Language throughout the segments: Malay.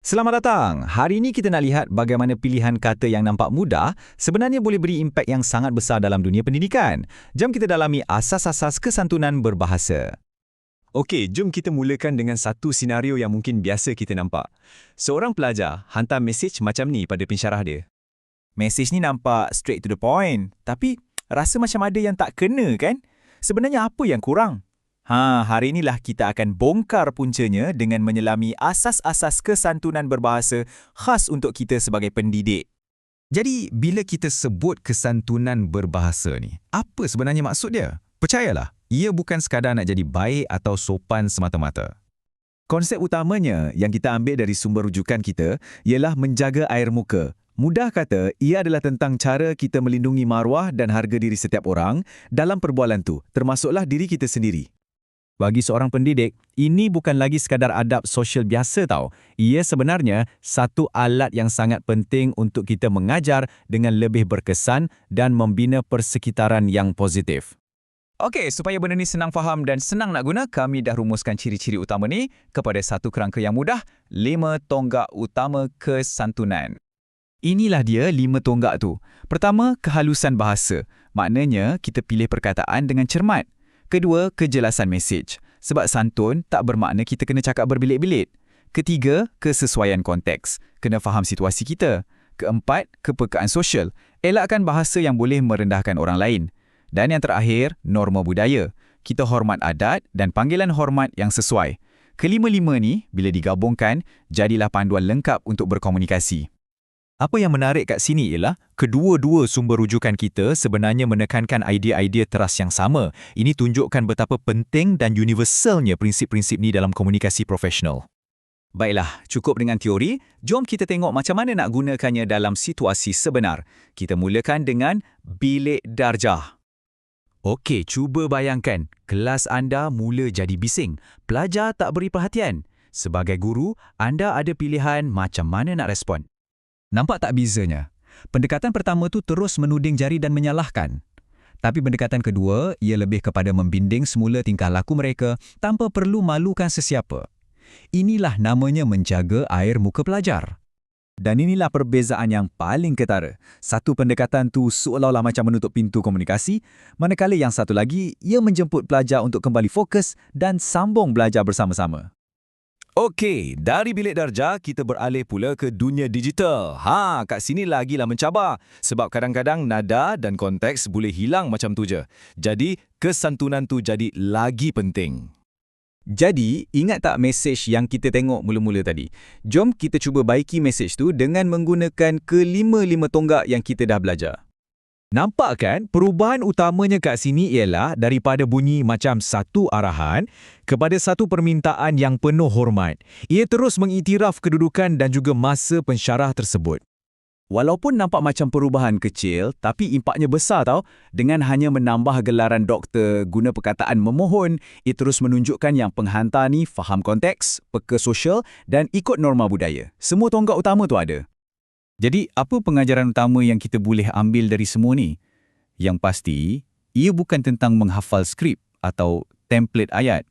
Selamat datang. Hari ini kita nak lihat bagaimana pilihan kata yang nampak mudah sebenarnya boleh beri impak yang sangat besar dalam dunia pendidikan. Jom kita dalami asas-asas kesantunan berbahasa. Okey, jom kita mulakan dengan satu senario yang mungkin biasa kita nampak. Seorang pelajar hantar mesej macam ni pada pensyarah dia. Mesej ni nampak straight to the point, tapi rasa macam ada yang tak kena kan? Sebenarnya apa yang kurang? Hari inilah kita akan bongkar puncanya dengan menyelami asas-asas kesantunan berbahasa khas untuk kita sebagai pendidik. Jadi, bila kita sebut kesantunan berbahasa ni, apa sebenarnya maksud dia? Percayalah, ia bukan sekadar nak jadi baik atau sopan semata-mata. Konsep utamanya yang kita ambil dari sumber rujukan kita ialah menjaga air muka. Mudah kata, ia adalah tentang cara kita melindungi maruah dan harga diri setiap orang dalam perbualan tu, termasuklah diri kita sendiri. Bagi seorang pendidik, ini bukan lagi sekadar adab sosial biasa tau. Ia sebenarnya satu alat yang sangat penting untuk kita mengajar dengan lebih berkesan dan membina persekitaran yang positif. Okey, supaya benda ni senang faham dan senang nak guna, kami dah rumuskan ciri-ciri utama ni kepada satu kerangka yang mudah, 5 tonggak utama kesantunan. Inilah dia 5 tonggak tu. Pertama, kehalusan bahasa. Maknanya, kita pilih perkataan dengan cermat. Kedua, kejelasan mesej. Sebab santun tak bermakna kita kena cakap berbilik-bilik. Ketiga, kesesuaian konteks. Kena faham situasi kita. Keempat, kepekaan sosial. Elakkan bahasa yang boleh merendahkan orang lain. Dan yang terakhir, norma budaya. Kita hormat adat dan panggilan hormat yang sesuai. Kelima-lima ni, bila digabungkan, jadilah panduan lengkap untuk berkomunikasi. Apa yang menarik kat sini ialah kedua-dua sumber rujukan kita sebenarnya menekankan idea-idea teras yang sama. Ini tunjukkan betapa penting dan universalnya prinsip-prinsip ni dalam komunikasi profesional. Baiklah, cukup dengan teori. Jom kita tengok macam mana nak gunakannya dalam situasi sebenar. Kita mulakan dengan bilik darjah. Okey, cuba bayangkan. Kelas anda mula jadi bising. Pelajar tak beri perhatian. Sebagai guru, anda ada pilihan macam mana nak respon. Nampak tak bezanya? Pendekatan pertama tu terus menuding jari dan menyalahkan. Tapi pendekatan kedua, ia lebih kepada membimbing semula tingkah laku mereka tanpa perlu malukan sesiapa. Inilah namanya menjaga air muka pelajar. Dan inilah perbezaan yang paling ketara. Satu pendekatan tu seolah-olah macam menutup pintu komunikasi, manakala yang satu lagi, ia menjemput pelajar untuk kembali fokus dan sambung belajar bersama-sama. Okey, dari bilik darjah kita beralih pula ke dunia digital. Kat sini lagilah mencabar. Sebab kadang-kadang nada dan konteks boleh hilang macam tu je. Jadi, kesantunan tu jadi lagi penting. Jadi, ingat tak mesej yang kita tengok mula-mula tadi? Jom kita cuba baiki mesej tu dengan menggunakan kelima-lima tonggak yang kita dah belajar. Nampak kan, perubahan utamanya kat sini ialah daripada bunyi macam satu arahan kepada satu permintaan yang penuh hormat. Ia terus mengiktiraf kedudukan dan juga masa pensyarah tersebut. Walaupun nampak macam perubahan kecil, tapi impaknya besar tau. Dengan hanya menambah gelaran doktor, guna perkataan memohon, ia terus menunjukkan yang penghantar ni faham konteks, peka sosial dan ikut norma budaya. Semua tonggak utama tu ada. Jadi, apa pengajaran utama yang kita boleh ambil dari semua ni? Yang pasti, ia bukan tentang menghafal skrip atau template ayat.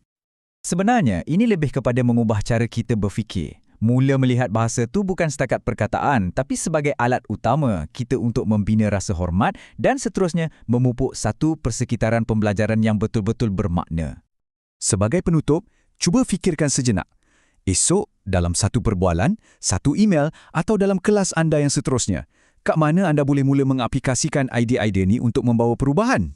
Sebenarnya, ini lebih kepada mengubah cara kita berfikir. Mula melihat bahasa tu bukan setakat perkataan, tapi sebagai alat utama kita untuk membina rasa hormat dan seterusnya memupuk satu persekitaran pembelajaran yang betul-betul bermakna. Sebagai penutup, cuba fikirkan sejenak. Esok, dalam satu perbualan, satu email atau dalam kelas anda yang seterusnya, kat mana anda boleh mula mengaplikasikan idea-idea ni untuk membawa perubahan?